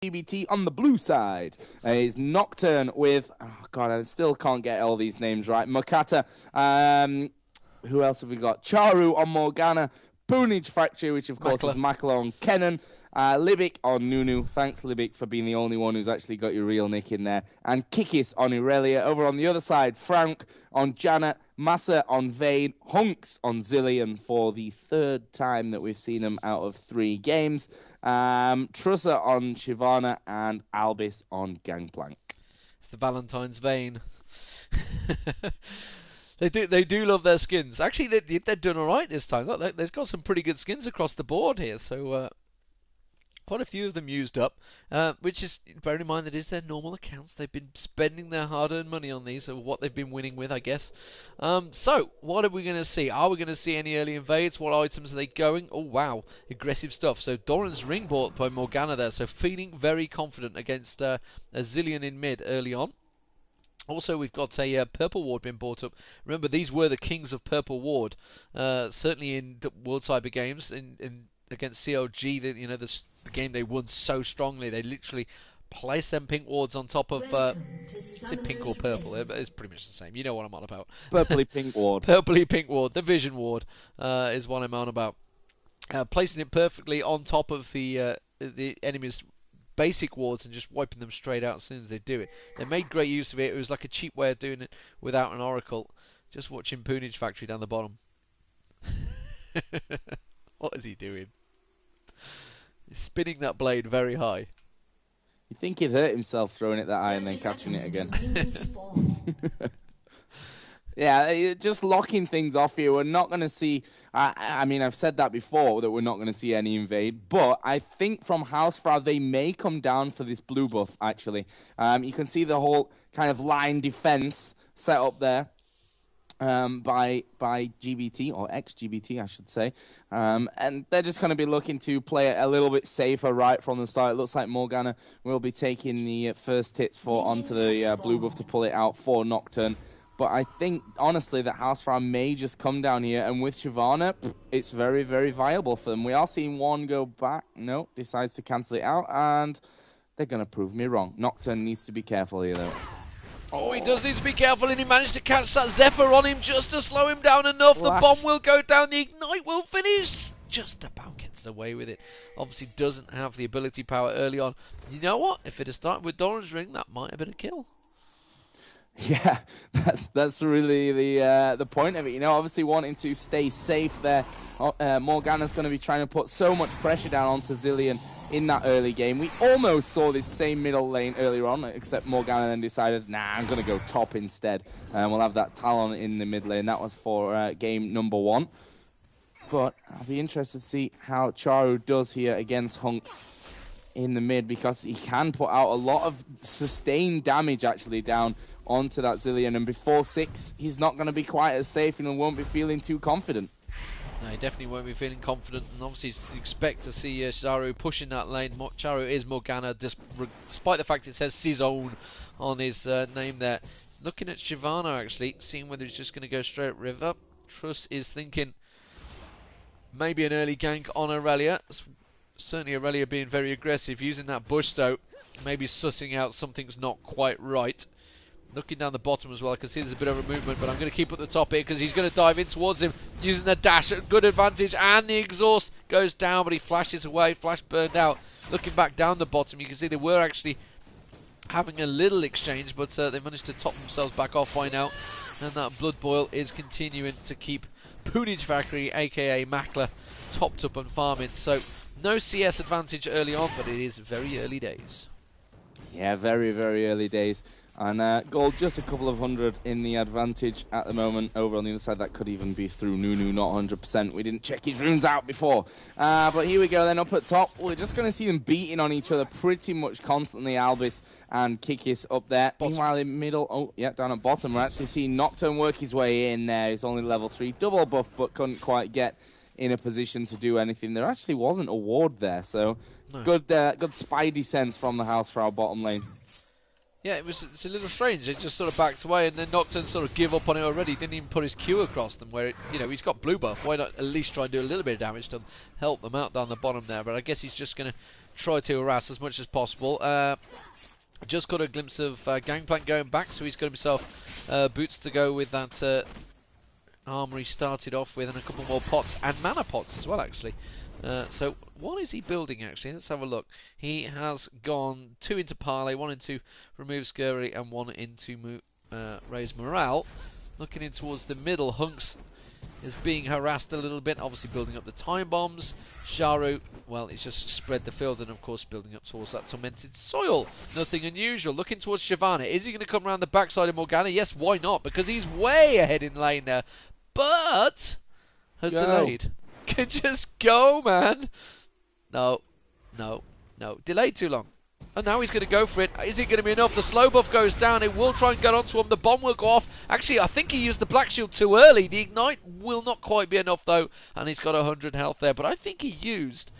exGBT on the blue side is Nocturne with, oh god, I still can't get all these names right. Mokata. Who else have we got? Charu on Morgana. Poonage Factory, which of course is Makla on Kennen. Libic on Nunu. Thanks, Libic, for being the only one who's actually got your real nick in there. And Kikis on Irelia. Over on the other side, Frank on Janet. Massa on Vayne. Hunks on Zillion for the third time that we've seen him out of 3 games. Trusser on Shyvana. And Albis on Gangplank. It's the Valentine's Vayne. They do love their skins. Actually, they're doing all right this time. Look, they've got some pretty good skins across the board here. So quite a few of them used up, which is, bearing in mind that is their normal accounts. They've been spending their hard-earned money on these, or what they've been winning with, I guess. So what are we going to see? Are we going to see any early invades? What items are they going? Oh wow, aggressive stuff. So Doran's ring bought by Morgana there. So feeling very confident against a Zillion in mid early on. Also, we've got a Purple Ward being brought up. Remember, these were the kings of Purple Ward. Certainly in the World Cyber Games, against COG, the game they won so strongly. They literally placed them pink wards on top of... is it pink or purple? It's pretty much the same. You know what I'm on about. Purpley pink ward. Purpley pink ward. The Vision Ward is what I'm on about. Placing it perfectly on top of the enemy's basic wards and just wiping them straight out as soon as they do it. They made great use of it. It was like a cheap way of doing it without an oracle. Just watching Poonage Factory down the bottom. What is he doing? He's spinning that blade very high. You think he'd hurt himself throwing it that high and then catching it again. Yeah, just locking things off here. We're not going to see... I mean, I've said that before, that we're not going to see any invade. But I think from Hausfrau, they may come down for this blue buff, actually. You can see the whole kind of line defense set up there by GBT, or exGBT, I should say. And they're just going to be looking to play it a little bit safer right from the start. It looks like Morgana will be taking the first hits onto the blue buff to pull it out for Nocturne. But I think, honestly, that Hausfrau may just come down here, and with Shyvana, it's very, very viable for them. We are seeing one go back. No, decides to cancel it out, and they're going to prove me wrong. Nocturne needs to be careful here, though. Oh, he does need to be careful, and he managed to catch that Zephyr on him just to slow him down enough. Flash. The bomb will go down, the Ignite will finish. Just about gets away with it. Obviously doesn't have the ability power early on. You know what? If it had started with Doran's ring, that might have been a kill. Yeah, that's really the point of it. You know, obviously wanting to stay safe there. Morgana's going to be trying to put so much pressure down onto Zillion in that early game. We almost saw this same middle lane earlier on, except Morgana then decided, nah, I'm going to go top instead. We'll have that Talon in the mid lane. That was for game number 1. But I'll be interested to see how Charu does here against Hunks in the mid, because he can put out a lot of sustained damage actually down onto that Zillion, and before 6 he's not going to be quite as safe and won't be feeling too confident. No, he definitely won't be feeling confident, and obviously you expect to see Charu pushing that lane. Charu is Morgana, despite the fact it says Cizone on his name there. Looking at Shyvana actually, seeing whether he's just going to go straight at river. Truss is thinking maybe an early gank on Aurelia. Certainly Aurelia being very aggressive, using that bush though, maybe sussing out something's not quite right. Looking down the bottom as well, I can see there's a bit of a movement, but I'm going to keep at the top here because he's going to dive in towards him, using the dash at good advantage, and the exhaust goes down, but he flashes away, flash burned out. Looking back down the bottom, you can see they were actually having a little exchange, but they managed to top themselves back off by now, and that blood boil is continuing to keep Poonage Factory, aka Makla, topped up and farming. So no CS advantage early on, but it is very early days. Yeah, very, very early days. And gold just a couple of hundred in the advantage at the moment. Over on the other side, that could even be through Nunu, not 100%. We didn't check his runes out before. But here we go then, up at top. We're just going to see them beating on each other pretty much constantly. Albis and Kikis up there. Bottom. Meanwhile, in middle, oh, yeah, down at bottom, we're actually seeing Nocturne work his way in there. He's only level 3, double buff, but couldn't quite get in a position to do anything. There actually wasn't a ward there, so no. Good spidey sense from the Hausfrau bottom lane. Yeah, it's a little strange. It just sort of backed away, and then Nocturne sort of give up on it already. Didn't even put his Q across them, where he's got blue buff. Why not at least try and do a little bit of damage to help them out down the bottom there? But I guess he's just going to try to harass as much as possible. Just got a glimpse of Gangplank going back, so he's got himself boots to go with that armour he started off with, and a couple more pots, and mana pots as well, actually. So what is he building, actually? Let's have a look. He has gone 2 into Parley, 1 into Remove Scurry, and 1 into Raise Morale. Looking in towards the middle, Hunks is being harassed a little bit, obviously building up the time bombs. Sharu, well, he's just spread the field, and of course building up towards that tormented soil. Nothing unusual. Looking towards Shyvana. Is he going to come around the backside of Morgana? Yes, why not? Because he's way ahead in lane there. But has delayed. Can just go, man. No. Delayed too long. And now he's going to go for it. Is it going to be enough? The slow buff goes down. It will try and get onto him. The bomb will go off. Actually, I think he used the black shield too early. The ignite will not quite be enough, though. And he's got 100 health there. But I think he used...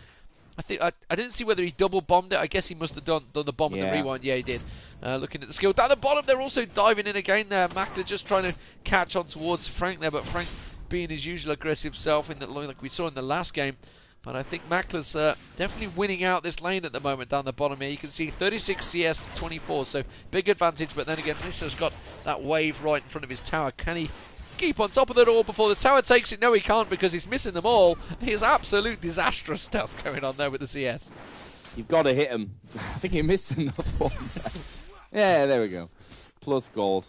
I didn't see whether he double bombed it. I guess he must have done the bomb and the rewind. Yeah, he did. Looking at the skill. Down the bottom, they're also diving in again there. Makler just trying to catch on towards Frank there. But Frank being his usual aggressive self, like we saw in the last game. But I think Makler's definitely winning out this lane at the moment down the bottom here. You can see 36 CS to 24, so big advantage. But then again, Nissa's got that wave right in front of his tower. Can he keep on top of it all before the tower takes it? No, he can't, because he's missing them all. He's absolute disastrous stuff going on there with the CS. You've got to hit him. I think he missed another one. Yeah, there we go. Plus gold.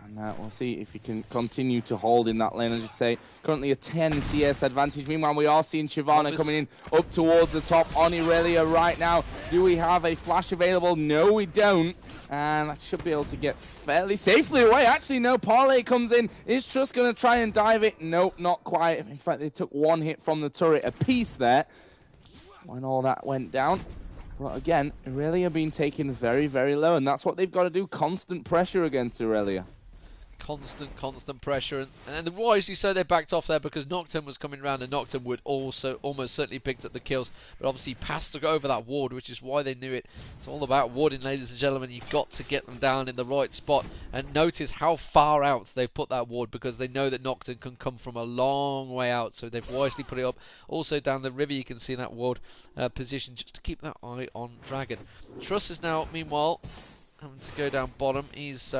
And we'll see if he can continue to hold in that lane. As you say, currently a 10 CS advantage. Meanwhile, we are seeing Shyvana coming in up towards the top on Irelia right now. Do we have a flash available? No, we don't. And I should be able to get fairly safely away. Actually, no. Parley comes in. Is Trust going to try and dive it? Nope, not quite. In fact, they took 1 hit from the turret apiece there when all that went down. But again, Irelia being taken very, very low. And that's what they've got to do. Constant pressure against Irelia. Constant pressure, and wisely so they backed off there, because Nocturne was coming around, and Nocturne would also almost certainly picked up the kills, but obviously passed to go over that ward, which is why they knew it. It's all about warding, ladies and gentlemen. You've got to get them down in the right spot, and notice how far out they've put that ward, because they know that Nocturne can come from a long way out, so they've wisely put it up. Also down the river you can see that ward position, just to keep that eye on Dragon. Truss is now meanwhile having to go down bottom. He's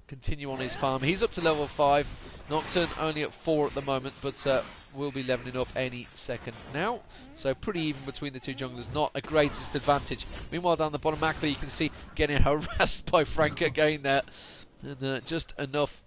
continue on his farm. He's up to level 5. Nocturne only at 4 at the moment, but will be leveling up any second now. So pretty even between the two junglers. Not a greatest advantage. Meanwhile, down the bottom, Makler, you can see getting harassed by Frank again there. And just enough.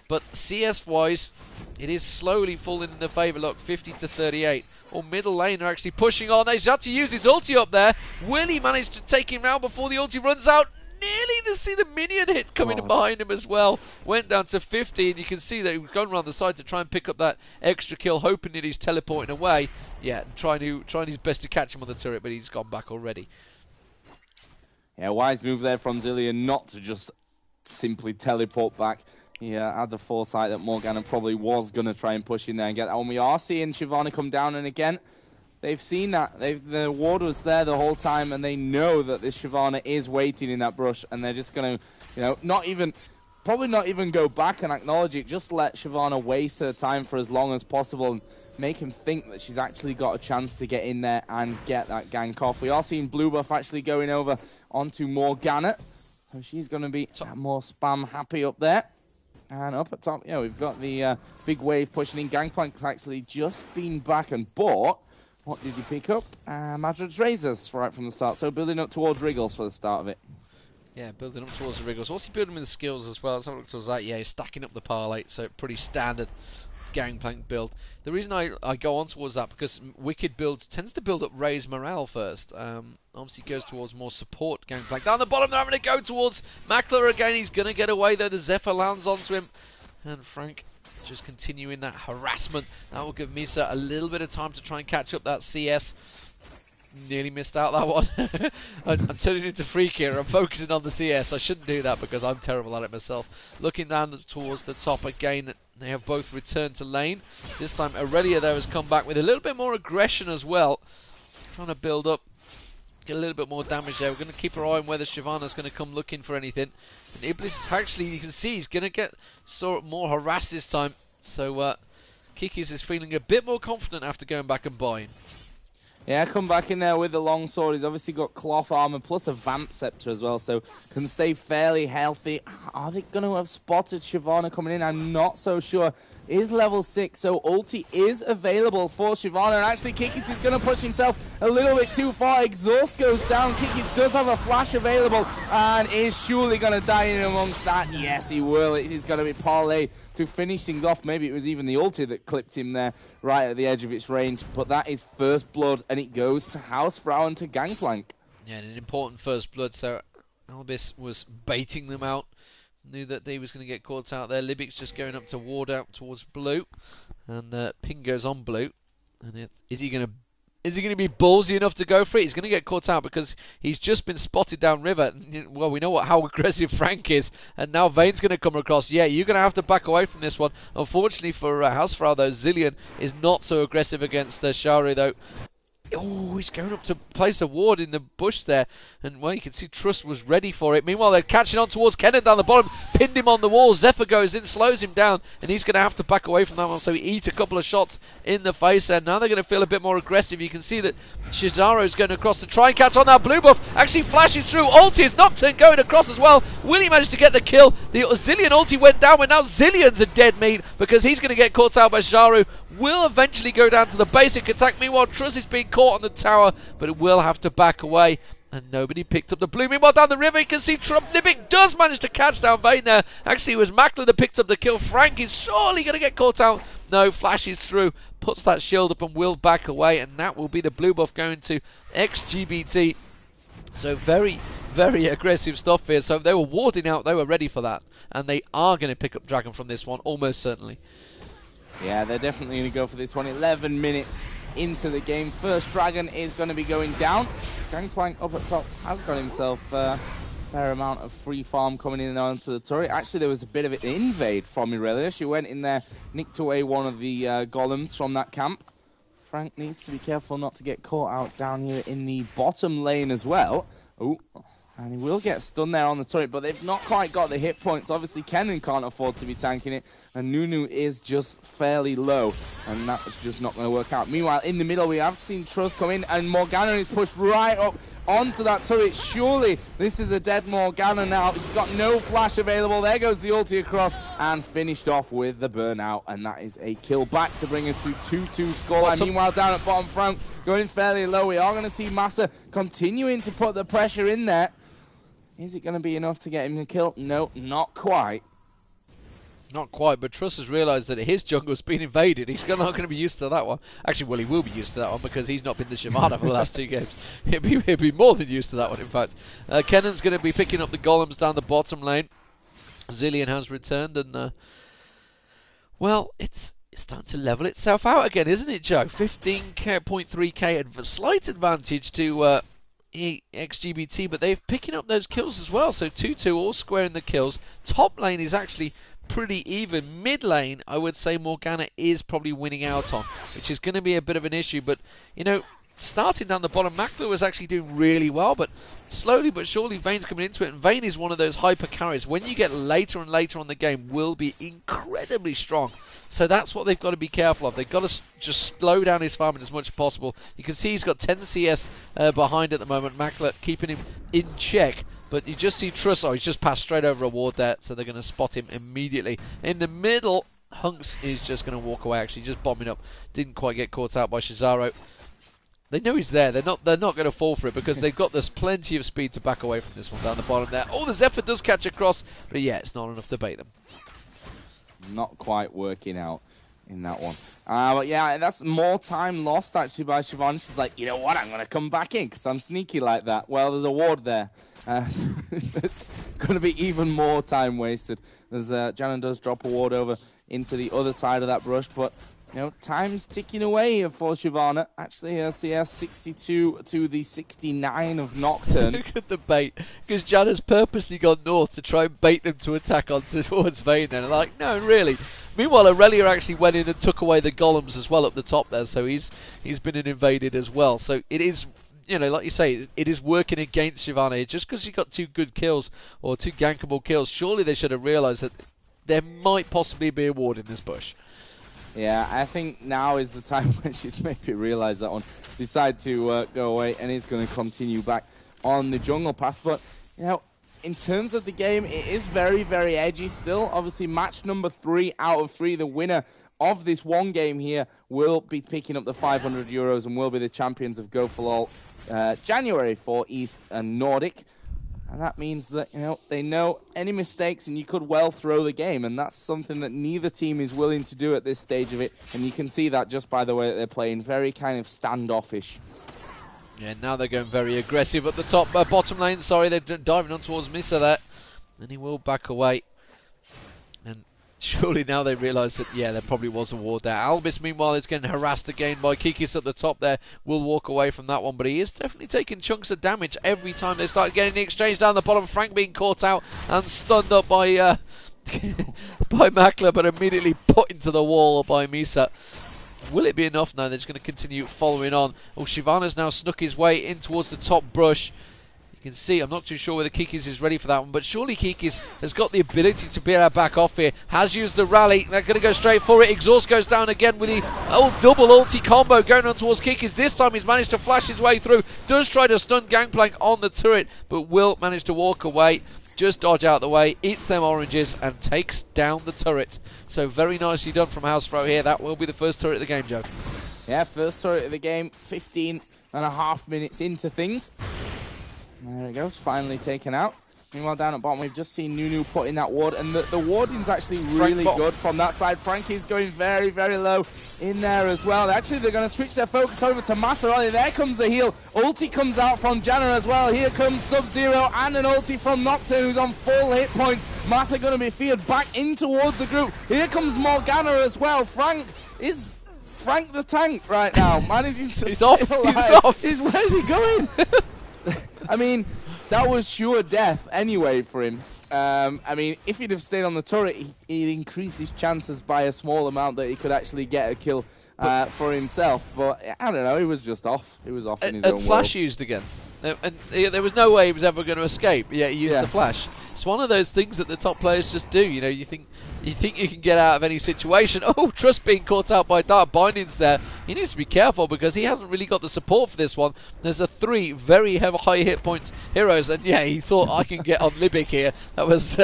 But CS-wise, it is slowly falling in the favour. Look, 50 to 38. Or middle lane are actually pushing on. He's had to use his ulti up there. Will he manage to take him out before the ulti runs out? Nearly to see the minion hit coming behind him as well. Went down to 50, and you can see that he was going around the side to try and pick up that extra kill, hoping that he's teleporting away. Yeah, trying his best to catch him on the turret, but he's gone back already. Yeah, wise move there from Zilean not to just simply teleport back. He had the foresight that Morgana probably was going to try and push in there and get that one. We are seeing Shyvana come down, and again, they've seen that. The ward was there the whole time, and they know that this Shyvana is waiting in that brush, and they're just going to, probably not even go back and acknowledge it. Just let Shyvana waste her time for as long as possible and make him think that she's actually got a chance to get in there and get that gank off. We are seeing blue buff actually going over onto Morgana, so she's going to be more spam happy up there. And up at top, we've got the big wave pushing in. Gangplank's actually just been back and bought. What did you pick up? Madrid's Razors right from the start. So building up towards Wriggles for the start of it. Yeah, building up towards the Wriggles. What's he building with the skills as well? Let's have a look towards that. Yeah, he's stacking up the parlay, so pretty standard Gangplank build. The reason I go on towards that, because Wicked builds tends to build up Raise Morale first. Obviously goes towards more support Gangplank. Down the bottom, they're having to go towards Makler again. He's going to get away though. The Zephyr lands onto him. And Frank just continuing that harassment. That will give Misa a little bit of time to try and catch up that CS. Nearly missed out that one. I'm turning into freak here. I'm focusing on the CS. I shouldn't do that because I'm terrible at it myself. Looking down towards the top again. They have both returned to lane. This time Aurelia though has come back with a little bit more aggression as well. Trying to build up. Get a little bit more damage there. We're going to keep our eye on whether Shyvana's going to come looking for anything. And Iblis is actually, you can see, he's going to get more harassed this time. So Kikis is feeling a bit more confident after going back and buying. Yeah, come back in there with the longsword. He's obviously got cloth armor plus a vamp scepter as well, so can stay fairly healthy. Are they going to have spotted Shyvana coming in? I'm not so sure. Is level 6, so ulti is available for Shyvana, and actually Kikis is going to push himself a little bit too far. Exhaust goes down. Kikis does have a flash available and is surely going to die in amongst that. Yes, he will. It is going to be Parlay to finish things off. Maybe it was even the ulti that clipped him there right at the edge of its range, but that is first blood, and it goes to Hausfrau and to Gangplank. Yeah, an important first blood, so Albis was baiting them out. Knew that he was going to get caught out there. Libic's just going up to ward out towards blue, and ping goes on blue. And is he going to be ballsy enough to go for it? He's going to get caught out because he's just been spotted downriver. Well, we know how aggressive Frank is, and now Vayne's going to come across. Yeah, you're going to have to back away from this one. Unfortunately for Hausfrau, though, Zilean is not so aggressive against Sharu, though. Oh, he's going up to place a ward in the bush there. And, well, you can see Trust was ready for it. Meanwhile, they're catching on towards Kennen down the bottom. Pinned him on the wall. Zephyr goes in, slows him down. And he's going to have to back away from that one. So he eats a couple of shots in the face there. Now they're going to feel a bit more aggressive. You can see that Shizaro's going across to try and catch on that blue buff. Actually flashes through. Ulti is Nocturne going across as well. Will he manage to get the kill? The Zilean ulti went down, but now Zilean's a dead meat because he's going to get caught out by Sharu. Will eventually go down to the basic attack. Meanwhile, Trust is being caught on the tower, but it will have to back away. And nobody picked up the blue. Meanwhile, down the river, you can see Libic does manage to catch down Vayne there. Actually, it was Mackler that picked up the kill. Frank is surely going to get caught out. No, flashes through, puts that shield up and will back away. And that will be the blue buff going to exGBT. So very, very aggressive stuff here. So they were warding out. They were ready for that. And they are going to pick up Dragon from this one, almost certainly. Yeah, they're definitely going to go for this one. 11 minutes into the game. First Dragon is going to be going down. Gangplank up at top has got himself a fair amount of free farm coming in onto the turret. Actually, there was a bit of an invade from Irelia. She went in there, nicked away one of the golems from that camp. Frank needs to be careful not to get caught out down here in the bottom lane as well. Oh, and he will get stunned there on the turret, but they've not quite got the hit points. Obviously, Kennen can't afford to be tanking it, and Nunu is just fairly low, and that's just not going to work out. Meanwhile, in the middle, we have seen Trust come in, and Morgana is pushed right up onto that turret. Surely, this is a dead Morgana now. She's got no flash available. There goes the ulti across, and finished off with the burnout, and that is a kill back to bring us to 2-2 scoreline. Meanwhile, down at bottom, Frank going fairly low. We are going to see Massa continuing to put the pressure in there. Is it going to be enough to get him to kill? No, not quite. Not quite, but Truss has realised that his jungle's been invaded. He's not going to be used to that one. Actually, well, he will be used to that one because he's not been the Shyvana for the last 2 games. He'll be more than used to that one, in fact. Kennen's going to be picking up the golems down the bottom lane. Zilean has returned, and, well, it's starting to level itself out again, isn't it, Joe? 15.3k slight advantage to exGBT, but they're picking up those kills as well. So 2-2, all squaring the kills. Top lane is actually pretty even. Mid lane, I would say Morgana is probably winning out on, which is going to be a bit of an issue. But, you know, starting down the bottom, Mackler was actually doing really well, but slowly but surely Vayne's coming into it, and Vayne is one of those hyper carries. When you get later and later on the game, will be incredibly strong. So that's what they've got to be careful of. They've got to just slow down his farming as much as possible. You can see he's got 10 CS behind at the moment. Mackler keeping him in check. But you just see Truss, he's just passed straight over a ward there, so they're going to spot him immediately. In the middle, Hunks is just going to walk away, actually, just bombing up. Didn't quite get caught out by Shizaro. They know he's there. They're not going to fall for it because they've got this plenty of speed to back away from this one down the bottom there. Oh, the Zephyr does catch across, but yeah, it's not enough to bait them. Not quite working out in that one. But yeah, that's more time lost actually by Shyvana. She's like, you know what, I'm going to come back in because I'm sneaky like that. Well, there's a ward there. There's going to be even more time wasted. As Janan does drop a ward over into the other side of that brush, but you know, time's ticking away for Shyvana. Actually, her CS 62 to the 69 of Nocturne. Look at the bait, because Jan has purposely gone north to try and bait them to attack on towards Vayne. And like, no, really. Meanwhile, Aurelia actually went in and took away the golems as well up the top there, so he's been invaded as well. So it is, you know, like you say, it is working against Shyvana. Just because she got 2 good kills or 2 gankable kills, surely they should have realised that there might possibly be a ward in this bush. Yeah, I think now is the time when she's maybe realised that one. Decide to go away, and is going to continue back on the jungle path. But, you know, in terms of the game, it is very, very edgy still. Obviously, match number 3 out of 3, the winner of this one game here will be picking up the 500 euros and will be the champions of Go For All January for East and Nordic. And that means that, you know, they know any mistakes and you could well throw the game. And that's something that neither team is willing to do at this stage of it. And you can see that just by the way that they're playing, very kind of standoffish. Yeah, now they're going very aggressive at the top, bottom lane. Sorry, they're diving on towards Misa there. And he will back away. And surely now they realise that, yeah, there probably was a ward there. Albus, meanwhile, is getting harassed again by Kikis at the top there. Will walk away from that one, but he is definitely taking chunks of damage every time they start getting the exchange down the bottom. Frank being caught out and stunned up by by Makler, but immediately put into the wall by Misa. Will it be enough? No, they're just going to continue following on. Oh, Shivana's now snuck his way in towards the top brush. You can see, I'm not too sure whether Kikis is ready for that one, but surely Kikis has got the ability to be able to back off here. Has used the rally. They're going to go straight for it. Exhaust goes down again with the double ulti combo going on towards Kikis. This time he's managed to flash his way through. Does try to stun Gangplank on the turret, but will manage to walk away. Just dodge out the way, eats them oranges, and takes down the turret. So very nicely done from Hausfrau here. That will be the first turret of the game, Joe. Yeah, first turret of the game, 15.5 minutes into things. There it goes, finally taken out. Meanwhile, down at bottom, we've just seen Nunu put in that ward, and the warding's actually really good from that side. Frankie's going very, very low in there as well. Actually, they're going to switch their focus over to Maserati. There comes the heal. Ulti comes out from Janna as well. Here comes Sub-Zero and an ulti from Nocturne, who's on full hit points. Massa going to be feared back in towards the group. Here comes Morgana as well. Frank the tank right now, managing to stay alive. He's off. Where's he going? I mean, that was sure death anyway for him. I mean, if he'd have stayed on the turret, he'd increase his chances by a small amount that he could actually get a kill for himself. But I don't know, he was just off. He was off in his own world. Flash used again. And there was no way he was ever going to escape. Yeah, he used the flash. It's one of those things that the top players just do. You know, you think you can get out of any situation. Oh, Trust being caught out by Dark Bindings there. He needs to be careful because he hasn't really got the support for this one. There's a 3 very high hit point heroes, and yeah, he thought I can get on Libic here. That was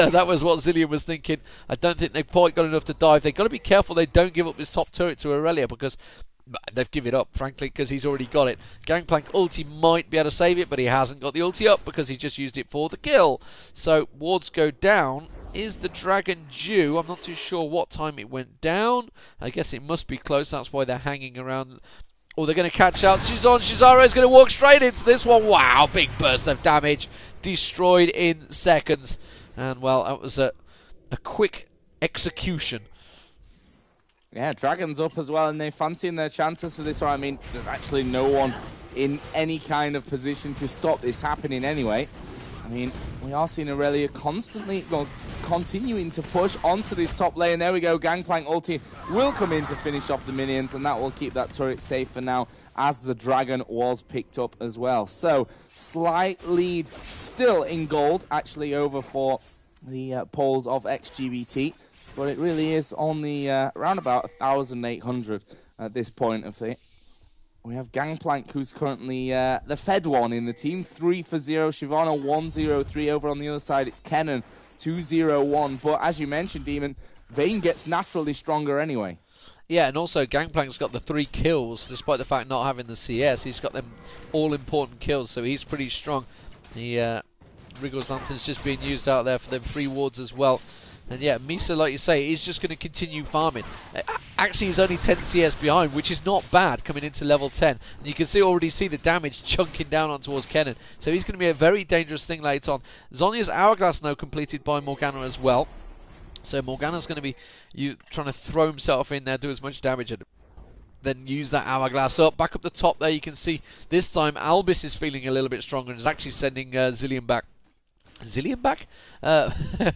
what Zillion was thinking. I don't think they've quite got enough to dive. They've got to be careful they don't give up this top turret to Aurelia, because they've given it up, frankly, because he's already got it. Gangplank ulti might be able to save it, but he hasn't got the ulti up because he just used it for the kill. So wards go down. Is the dragon due? I'm not too sure what time it went down. I guess it must be close. That's why they're hanging around. Or they're going to catch out. Shizaro is going to walk straight into this one. Wow, big burst of damage. Destroyed in seconds. And, well, that was a quick execution. Yeah, Dragon's up as well, and they're fancying their chances for this one. I mean, there's actually no one in any kind of position to stop this happening anyway. I mean, we are seeing Aurelia constantly continuing to push onto this top lane. There we go, Gangplank ulti will come in to finish off the minions, and that will keep that turret safe for now, as the Dragon was picked up as well. So, slight lead still in gold, actually over for the Poles of exGBT. But it really is only around about 1,800 at this point of it. We have Gangplank, who's currently the fed one in the team, 3 for 0. Shyvana 1-0-3. Over on the other side, it's Kennen 2-0-1. But as you mentioned, Demon, Vayne gets naturally stronger anyway. Yeah, and also Gangplank's got the 3 kills, despite the fact not having the CS. He's got them all-important kills, so he's pretty strong. The Wriggles Lantern's just being used out there for them 3 wards as well. And yeah, Misa, like you say, is just going to continue farming. Actually, he's only 10 CS behind, which is not bad coming into level 10. And you can already see the damage chunking down on towards Kennen. So he's going to be a very dangerous thing later on. Zhonya's Hourglass now completed by Morgana as well. So Morgana's going to be trying to throw himself in there, do as much damage, and then use that Hourglass up. Back up the top there, you can see this time Albus is feeling a little bit stronger and is actually sending Zillion back. Zillion back?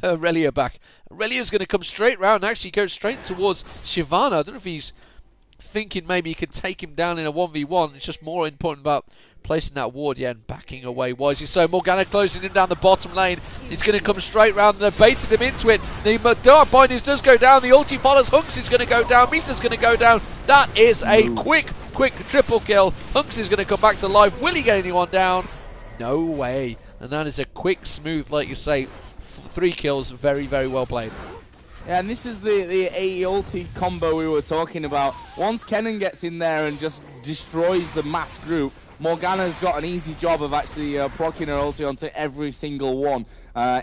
Aurelia back. Aurelia's going to come straight round and actually go straight towards Shyvana. I don't know if he's thinking maybe he could take him down in a 1v1. It's just more important about placing that ward, yeah, and backing away wisely. So Morgana closing him down the bottom lane. He's going to come straight round, and they've baited him into it. The Dark Bindings does go down. The ulti follows. Hunks is going to go down. Misa's going to go down. That is a quick triple kill. Hunks is going to come back to life. Will he get anyone down? No way. And that is a quick, smooth, like you say, 3 kills. Very, very well played. Yeah, and this is the AE ulti combo we were talking about. Once Kennen gets in there and just destroys the mass group, Morgana's got an easy job of actually proccing her ulti onto every single one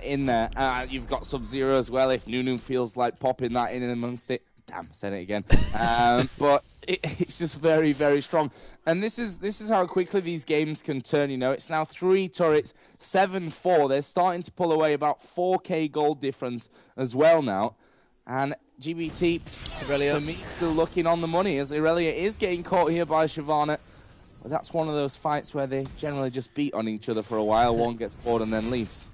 in there. You've got Sub-Zero as well if Nunu feels like popping that in amongst it. Damn, said it again. But it's just very, very strong. And this is how quickly these games can turn, you know. It's now 3 turrets, 7-4. They're starting to pull away about 4k gold difference as well now. And GBT, Irelia, for me, still looking on the money as Irelia is getting caught here by Shyvana. But that's one of those fights where they generally just beat on each other for a while. One gets bored and then leaves.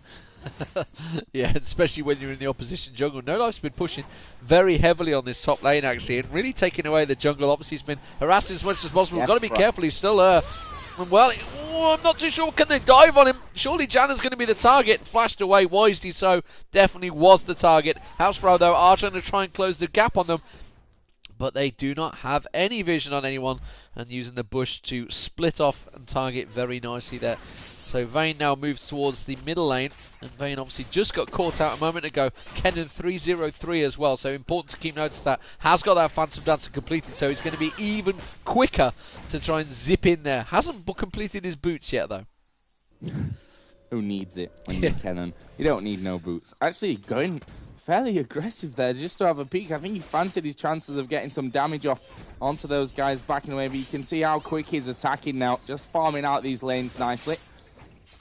Yeah, especially when you're in the opposition jungle. No Life's been pushing very heavily on this top lane, actually, and really taking away the jungle. Obviously, he's been harassing as much as possible. We've got to be careful. He's still well, I'm not too sure. Can they dive on him? Surely Janna's going to be the target. Flashed away wisely, so definitely was the target. Hausfrau, though, are trying to try and close the gap on them, but they do not have any vision on anyone, and using the bush to split off and target very nicely there. So Vayne now moves towards the middle lane, and Vayne obviously just got caught out a moment ago. Kennen 303 as well, so important to keep notice of that. Has got that Phantom Dancer completed, so he's going to be even quicker to try and zip in there. Hasn't completed his boots yet, though. Who needs it when you're Kennen? You don't need no boots. Actually, going fairly aggressive there just to have a peek. I think he fancied his chances of getting some damage off onto those guys backing away, but you can see how quick he's attacking now, just farming out these lanes nicely.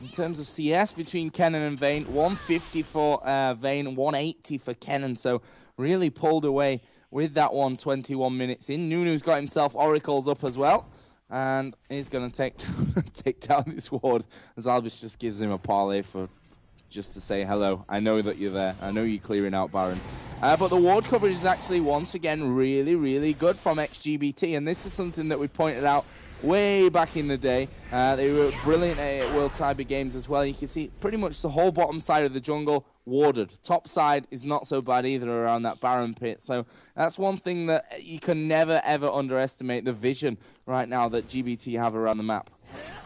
In terms of CS between Kennen and Vayne, 150 for Vayne, 180 for Kennen, so really pulled away with that 121 minutes in. Nunu's got himself Oracles up as well, and he's going to take down this ward as Albus just gives him a parlay for just to say hello. I know that you're there. I know you're clearing out Baron. But the ward coverage is actually once again really, really good from exGBT, and this is something that we pointed out way back in the day. They were brilliant at World Tiber Games as well. You can see pretty much the whole bottom side of the jungle warded. Top side is not so bad either around that Baron pit. So that's one thing that you can never, ever underestimate, the vision right now that GBT have around the map.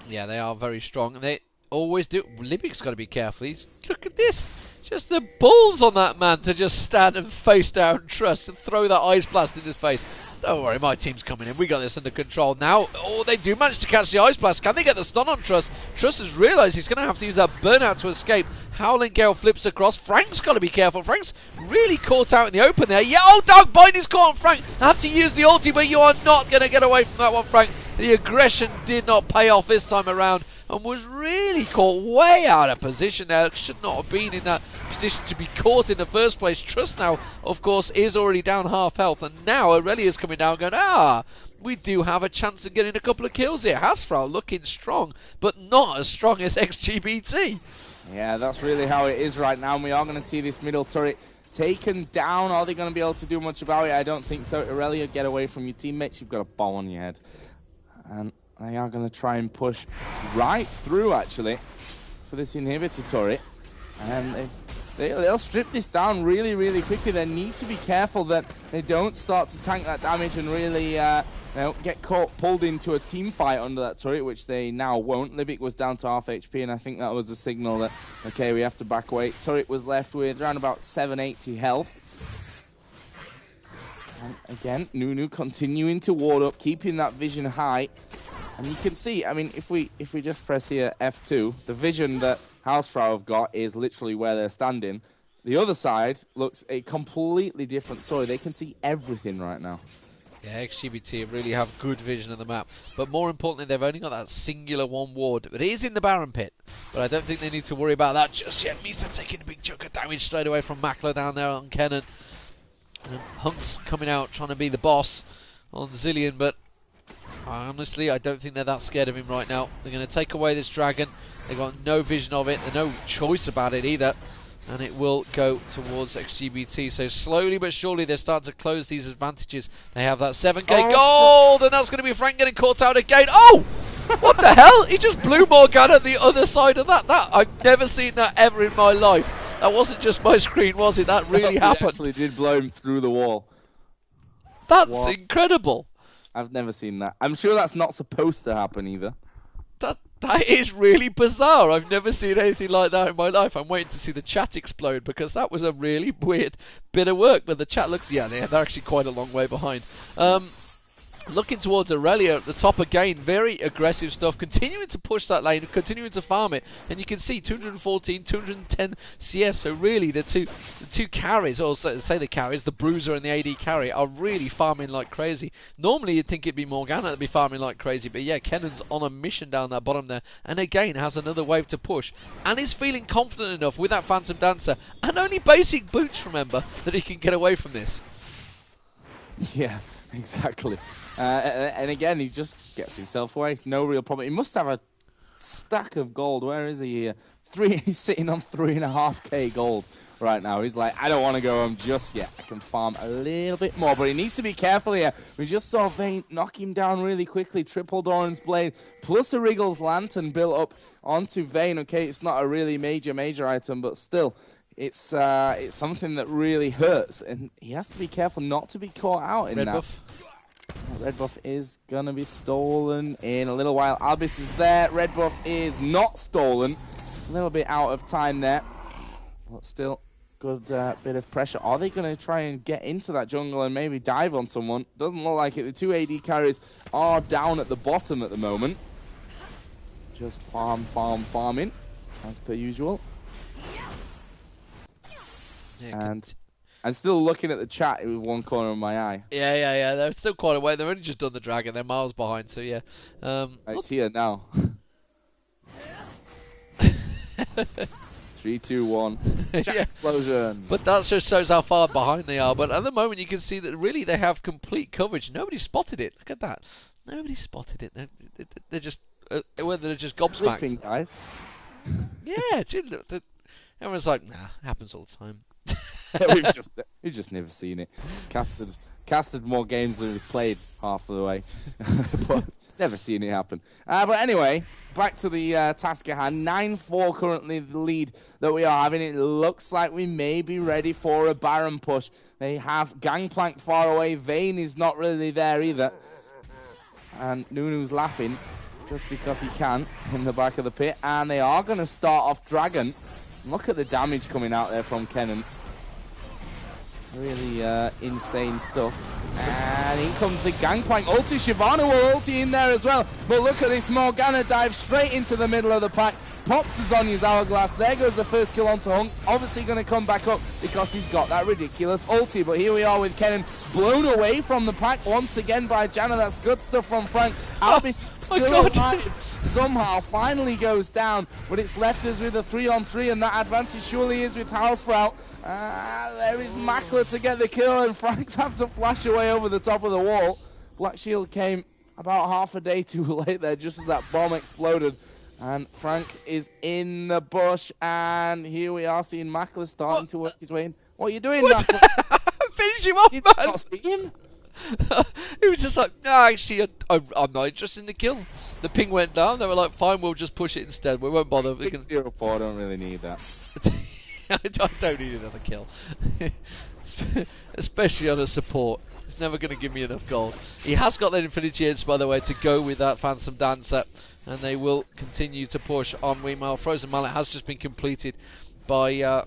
Yeah, they are very strong. They always do. Libic's got to be careful. Look at this. Just the balls on that man to just stand and face down Trust and throw that Ice Blast in his face. Don't worry, my team's coming in. We got this under control now. Oh, they do manage to catch the Ice Blast. Can they get the stun on Trust? Trust has realised he's going to have to use that burnout to escape. Howling Gale flips across. Frank's got to be careful. Frank's really caught out in the open there. Yeah, oh, Dark Bind is caught on Frank. Had to use the ulti, but you are not going to get away from that one, Frank. The aggression did not pay off this time around and was really caught way out of position there. Should not have been in that position to be caught in the first place. Trust now, of course, is already down half health, and now Aurelia's coming down going, we do have a chance of getting a couple of kills here. Hausfrau looking strong, but not as strong as exGBT. Yeah, that's really how it is right now, and we are going to see this middle turret taken down. Are they going to be able to do much about it? I don't think so. Aurelia, get away from your teammates. You've got a bomb on your head. And they are going to try and push right through, actually, for this inhibitor turret. And they'll strip this down really, really quickly. They need to be careful that they don't start to tank that damage and really get pulled into a team fight under that turret, which they now won't. Libic was down to half HP, and I think that was a signal that, okay, we have to back away. Turret was left with around about 780 health. And again, Nunu continuing to ward up, keeping that vision high. And you can see, I mean, if we just press here F2, the vision that Hausfrau have got is literally where they're standing. The other side looks a completely different story. They can see everything right now. Yeah, exGBT really have good vision of the map. But more importantly, they've only got that singular one ward. But it is in the Baron pit. But I don't think they need to worry about that just yet. Misa taking a big chunk of damage straight away from Makler down there on Kennen. And Hunk's coming out trying to be the boss on Zilean, but honestly, I don't think they're that scared of him right now. They're going to take away this dragon. They've got no vision of it. There's no choice about it either. and it will go towards exGBT. So slowly but surely they're starting to close these advantages. They have that 7k gold, and that's going to be Frank getting caught out again. Oh! What the hell? He just blew Morgana the other side of that. I've never seen that ever in my life. That wasn't just my screen, was it? That really happened. Actually did blow him through the wall. That's incredible. I've never seen that. I'm sure that's not supposed to happen either. That is really bizarre. I've never seen anything like that in my life. I'm waiting to see the chat explode because that was a really weird bit of work. But the chat looks, yeah, they're actually quite a long way behind. Looking towards Aurelia at the top again, very aggressive stuff, continuing to push that lane, continuing to farm it, and you can see 214, 210 CS, so really the two carries, or say the carries, the Bruiser and the AD carry, are really farming like crazy. Normally you'd think it'd be Morgana that'd be farming like crazy, but yeah, Kennan's on a mission down that bottom there, and again has another wave to push, and is feeling confident enough with that Phantom Dancer, and only basic boots, remember, that he can get away from this. Yeah, exactly. And again, he just gets himself away. No real problem. He must have a stack of gold. Where is he here? He's sitting on 3.5k gold right now. He's like, I don't want to go home just yet. I can farm a little bit more, but he needs to be careful here. We just saw Vayne knock him down really quickly. Triple Doran's Blade plus a Wriggle's Lantern built up onto Vayne. Okay, it's not a really major item, but still, it's something that really hurts, and he has to be careful not to be caught out in Red that. buff. Red buff is going to be stolen in a little while. Albis is there. Red buff is not stolen. A little bit out of time there. But still, good bit of pressure. Are they going to try and get into that jungle and maybe dive on someone? Doesn't look like it. The two AD carries are down at the bottom at the moment. Just farming, as per usual. Yeah, and I'm still looking at the chat with one corner of my eye. Yeah. They're still quite a way. They've only just done the dragon. They're miles behind, so yeah. It's here now. 3, 2, 1. Chat explosion. But that just shows how far behind they are. But at the moment, you can see that really they have complete coverage. Nobody spotted it. Look at that. Nobody spotted it. They're just whether they're just gobsmacked. Flipping, guys. Yeah, everyone's like, nah, happens all the time. we've just never seen it. Casted more games than we've played half of the way, but never seen it happen. But anyway, back to the task at hand. 9-4 currently the lead that we are having. It looks like we may be ready for a Baron push. They have Gangplank far away. Vayne is not really there either, and Nunu's laughing just because he can in the back of the pit. And they are going to start off Dragon. Look at the damage coming out there from Kennen. Really insane stuff. And in comes the Gangplank. Ulti Shyvana will ulti in there as well. But look at this. Morgana dive straight into the middle of the pack. Pops Zhonya's Hourglass. There goes the first kill onto Hunks. Obviously going to come back up because he's got that ridiculous ulti. But here we are with Kennen blown away from the pack once again by Janna. That's good stuff from Frank. Albis still alive. Somehow finally goes down, but it's left us with a 3-on-3, and that advantage surely is with Hausfrau. There is Makler to get the kill, and Frank's have to flash away over the top of the wall. Black Shield came about half a day too late there, just as that bomb exploded. And Frank is in the bush, and here we are seeing Makler starting to work his way in. What are you doing, Makler? Finish him off, You man! did not see him? He was just like, no, actually, I'm not interested in the kill. The ping went down. They were like, fine, we'll just push it instead. We won't bother. 0-4, I don't really need that. I don't need another kill. Especially on a support. It's never going to give me enough gold. He has got that Infinity Edge, by the way, to go with that Phantom Dancer. And they will continue to push on. Meanwhile, Frozen Mallet has just been completed by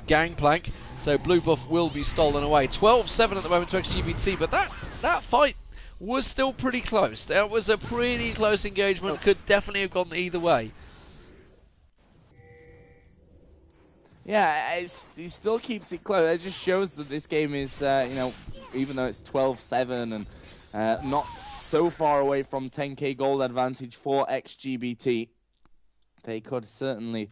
Gangplank. So blue buff will be stolen away. 12-7 at the moment to exGBT. But that fight was still pretty close. That was a pretty close engagement. Could definitely have gone either way. Yeah, he still keeps it close. It just shows that this game is, even though it's 12-7 and not so far away from 10k gold advantage for exGBT, they could certainly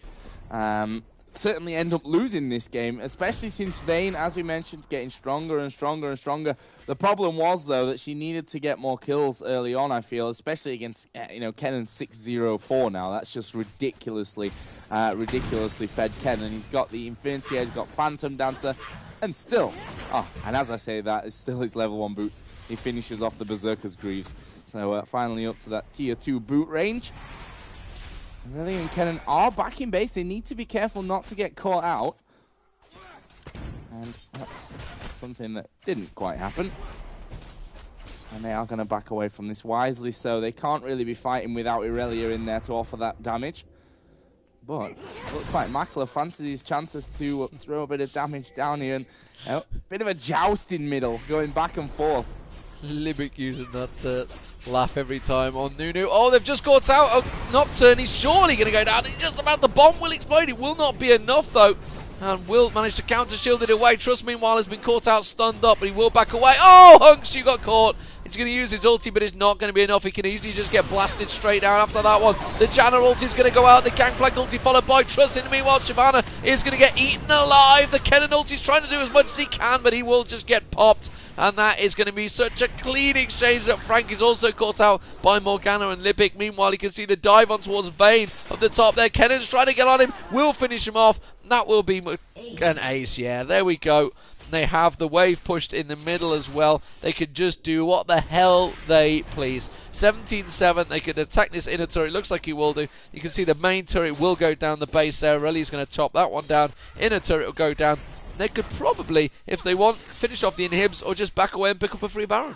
certainly end up losing this game, especially since Vayne, as we mentioned, getting stronger and stronger and stronger. The problem was, though, that she needed to get more kills early on, I feel, especially against, Kennen 604 now. That's just ridiculously fed Kennen. He's got the Infinity Edge, got Phantom Dancer, and still, and as I say that, it's still his level 1 boots. He finishes off the Berserker's Greaves. So finally up to that tier 2 boot range. Lily and Kennen are back in base. They need to be careful not to get caught out. And that's something that didn't quite happen. And they are going to back away from this wisely, so they can't really be fighting without Irelia in there to offer that damage. But looks like Makler fancies his chances to throw a bit of damage down here. And a bit of a jousting middle, going back and forth. Libic using that laugh every time on Nunu. Oh, they've just caught out a Nocturne. He's surely going to go down. He's just about, the bomb will explode. It will not be enough, though. And will manage to counter shield it away. Trust, meanwhile, has been caught out, stunned up, but he will back away. Oh, Hunks, you got caught. He's going to use his ulti, but it's not going to be enough. He can easily just get blasted straight down after that one. The Janna ulti is going to go out. The Gangplank ulti followed by Trust. In the meanwhile, Shyvana is going to get eaten alive. The Kennen ulti is trying to do as much as he can, but he will just get popped. And that is going to be such a clean exchange that Frank is also caught out by Morgana and Libic. Meanwhile, you can see the dive on towards Vayne up the top there. Kennen's trying to get on him. Will finish him off. That will be an ace. Yeah, there we go. They have the wave pushed in the middle as well. They can just do what the hell they please. 17-7. They can attack this inner turret. Looks like he will do. You can see the main turret will go down the base there. Reli's going to chop that one down. Inner turret will go down. They could probably, if they want, finish off the inhibs or just back away and pick up a free Baron.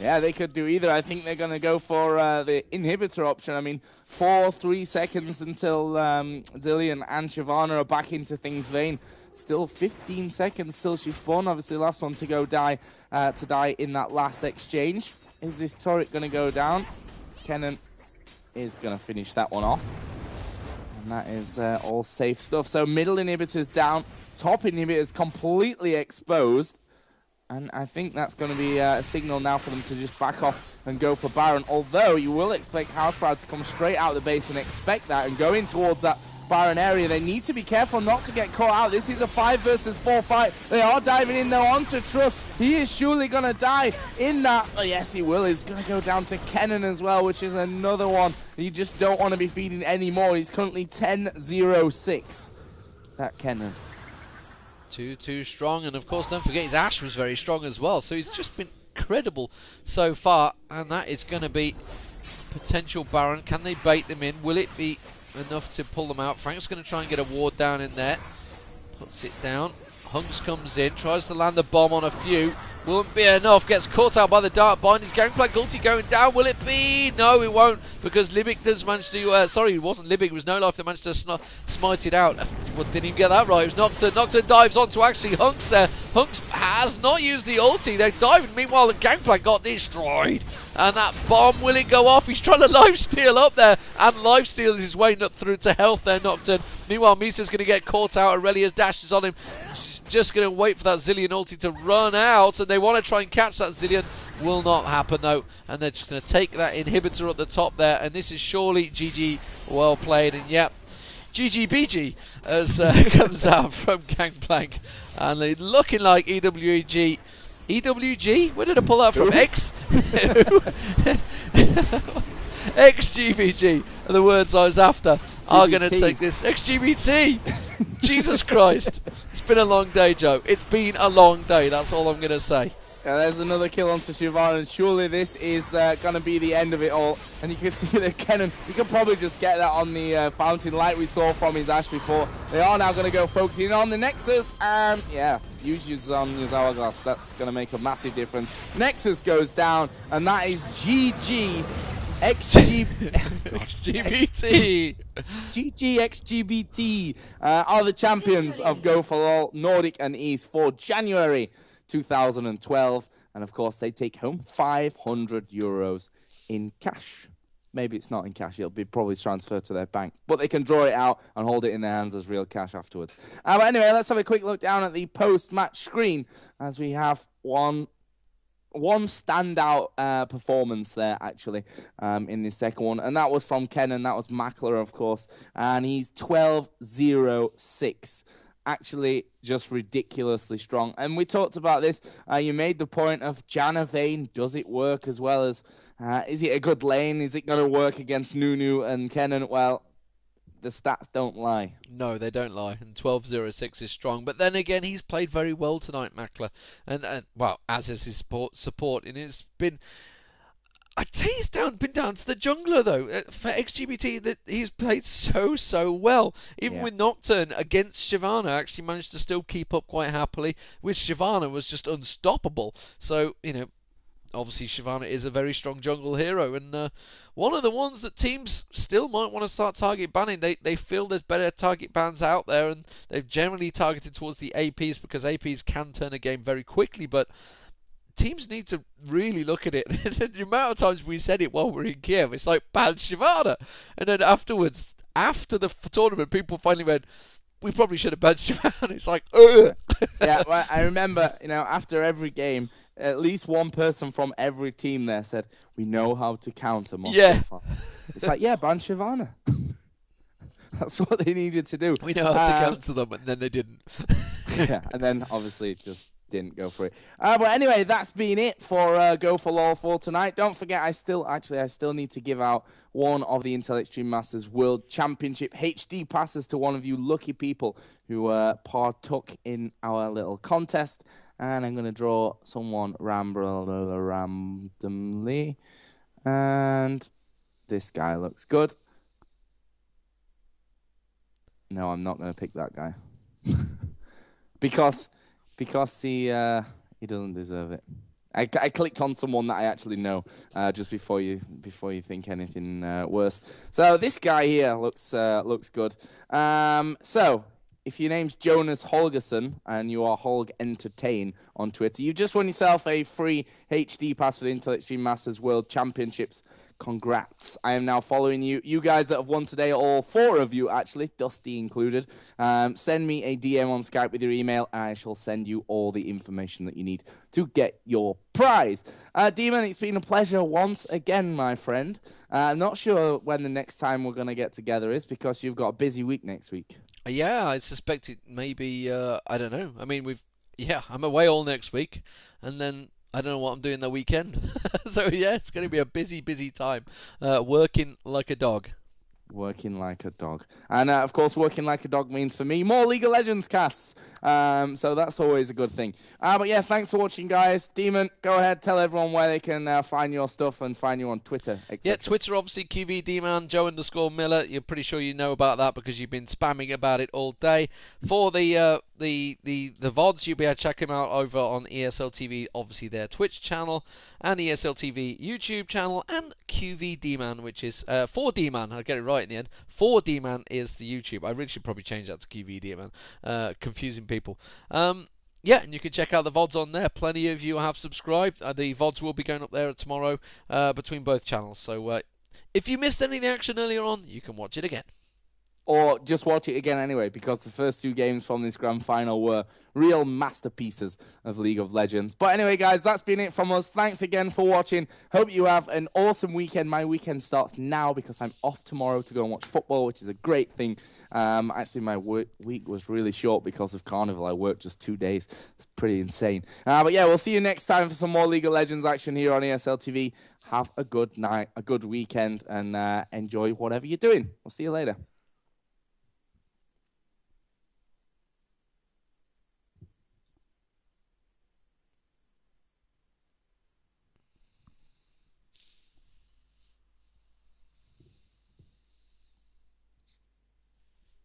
Yeah, they could do either. I think they're going to go for the inhibitor option. I mean, 3 seconds until Zilean and Shyvana are back into things. Vayne still 15 seconds till she spawned. Obviously, last one to go die in that last exchange. Is this turret going to go down? Kennen is going to finish that one off. And that is all safe stuff. So middle inhibitors down. Top inhibitors completely exposed. And I think that's going to be a signal now for them to just back off and go for Baron. Although you will expect Hausfrau to come straight out of the base and expect that and go in towards that Baron area. They need to be careful not to get caught out. This is a 5 versus 4 fight. They are diving in though onto Trust. He is surely going to die in that. Oh, yes, he will. He's going to go down to Kennen as well, which is another one you just don't want to be feeding anymore. He's currently 10-0-6. That Kennen. Too strong, and of course don't forget his Ashe was very strong as well, so he's just been incredible so far. And that is going to be potential Baron. Can they bait them in? Will it be enough to pull them out? Frank's going to try and get a ward down in there, puts it down. Hunks comes in, tries to land the bomb on a few. Won't be enough, gets caught out by the Dark Bind. His Gangplank ulti going down, will it be? No, it won't, because Libic does manage to, sorry, it wasn't Libic, it was No Life that managed to smite it out. Well, didn't even get that right, it was Nocturne. Nocturne dives onto actually Hunks there. Hunks has not used the ulti, they're diving, meanwhile the Gangplank got destroyed. And that bomb, will it go off? He's trying to lifesteal up there, and lifesteals his way up through to health there, Nocturne. Meanwhile, Misa's going to get caught out, Aurelia's dashes on him. Just going to wait for that Zilean ulti to run out, and they want to try and catch that Zilean. Will not happen though, and they're just going to take that inhibitor at the top there, and this is surely GG, well played. And yep, GGBG as comes out from Gangplank, and they're looking like EWG. EWG? Where did I pull that from? exGBT are the words I was after. Are going to take this. exGBT! Jesus Christ. It's been a long day, Joe. It's been a long day. That's all I'm going to say. Yeah, there's another kill onto Shyvana, and surely this is going to be the end of it all. And you can see that Kennen, you can probably just get that on the fountain like we saw from his Ashe before. They are now going to go focusing on the Nexus, and yeah, use your Hourglass. That's going to make a massive difference. Nexus goes down, and that is GG. exGBT. GG exGBT are the champions of Go For All Nordic and East for January 2012, and of course they take home €500 in cash. Maybe it's not in cash, it'll be probably transferred to their bank, but they can draw it out and hold it in their hands as real cash afterwards. But anyway, let's have a quick look down at the post-match screen as we have one one standout performance there, actually, in the second one. And that was from Kennen. That was Mackler, of course. And he's 12-0-6. Actually, just ridiculously strong. And we talked about this. You made the point of Janna Vane. Does it work as well as... is it a good lane? Is it going to work against Nunu and Kennen? Well, the stats don't lie. No, they don't lie. And 12-0-6 is strong. But then again, he's played very well tonight, Mackler. And well, as has his support. And it's been... I'd say he's been down to the jungler, though. For exGBT, that he's played so well. Even with Nocturne against Shyvana, actually managed to still keep up quite happily. With Shyvana, was just unstoppable. So, you know, obviously Shyvana is a very strong jungle hero. And one of the ones that teams still might want to start target banning. They feel there's better target bans out there. And they've generally targeted towards the APs because APs can turn a game very quickly. But... teams need to really look at it. The amount of times we said it while we were in Kiev, it's like, ban Shyvana. And then afterwards, after the tournament, people finally went, we probably should have banned Shyvana. It's like, ugh. Yeah, well, I remember, after every game, at least one person from every team there said, we know how to counter Moscow. Yeah. It's like, yeah, ban Shyvana. That's what they needed to do. We know how to counter them, and then they didn't. Yeah, and then obviously just didn't go for it. But anyway, that's been it for Go for LoL for tonight. Don't forget, I still need to give out one of the Intel Extreme Masters World Championship HD passes to one of you lucky people who partook in our little contest. And I'm going to draw someone randomly. And this guy looks good. No, I'm not going to pick that guy. because he doesn't deserve it. I clicked on someone that I actually know just before you think anything worse. So this guy here looks good. So if your name's Jonas Holgerson and you are Holg Entertain on Twitter, you've just won yourself a free HD pass for the Intel Extreme Masters World Championships. Congrats. I am now following you. You guys that have won today, all 4 of you actually, Dusty included, send me a DM on Skype with your email and I shall send you all the information that you need to get your prize. Deman, it's been a pleasure once again, my friend. I'm not sure when the next time we're going to get together is because you've got a busy week next week. Yeah, I suspect it maybe, I don't know. I mean, I'm away all next week and then I don't know what I'm doing the weekend. So, yeah, it's going to be a busy time. Working like a dog. Working like a dog. And, of course, working like a dog means, for me, more League of Legends casts. So that's always a good thing. But, yeah, thanks for watching, guys. Deman, go ahead, tell everyone where they can find your stuff and find you on Twitter, etc. Yeah, Twitter, obviously, QV Deman, Joe_Miller. You're pretty sure you know about that because you've been spamming about it all day. For the VODs, you'll be able to check them out over on ESL TV, obviously their Twitch channel, and the ESL TV YouTube channel, and QV Deman, which is for Deman. I'll get it right in the end. For Deman is the YouTube. I really should probably change that to QV Deman. Confusing people. Yeah, and you can check out the VODs on there. Plenty of you have subscribed. The VODs will be going up there tomorrow between both channels. So if you missed any of the action earlier on, you can watch it again. Or just watch it again anyway, because the first 2 games from this grand final were real masterpieces of League of Legends. But anyway, guys, that's been it from us. Thanks again for watching. Hope you have an awesome weekend. My weekend starts now because I'm off tomorrow to go and watch football, which is a great thing. Actually, my week was really short because of Carnival. I worked just 2 days. It's pretty insane. But yeah, we'll see you next time for some more League of Legends action here on ESL TV. Have a good night, a good weekend, and enjoy whatever you're doing. We'll see you later.